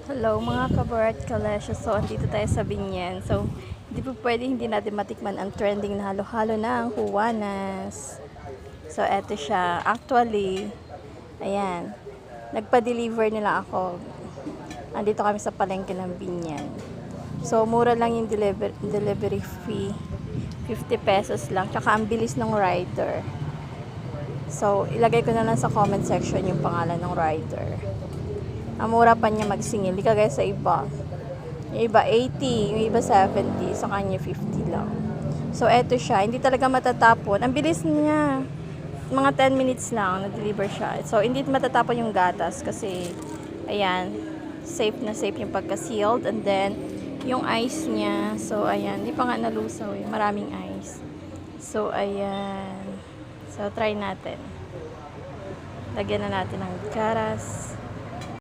Hello mga kabarat kalesyo. So, andito tayo sa Binyan. So, hindi po pwede hindi natin matikman ang trending na halo-halo ng Juanas. So, eto siya. Actually, ayan. Nagpa-deliver nila ako. Andito kami sa palengke ng Binyan. So, mura lang yung delivery fee. 50 pesos lang. Tsaka ang bilis ng rider. So, ilagay ko na lang sa comment section yung pangalan ng rider. Ang mura pa niya magsingil. Di kagaya sa iba. Yung iba 80, yung iba 70. Sa kanya 50 lang. So, eto siya. Hindi talaga matatapon. Ang bilis niya. Mga 10 minutes lang, na-deliver siya. So, hindi matatapon yung gatas kasi, ayan, safe na safe yung pagka-sealed. And then, yung ice niya. So, ayan. Hindi pa nga nalusaw eh. Maraming ice. So, ayan. So, try natin. Lagyan na natin ng garas.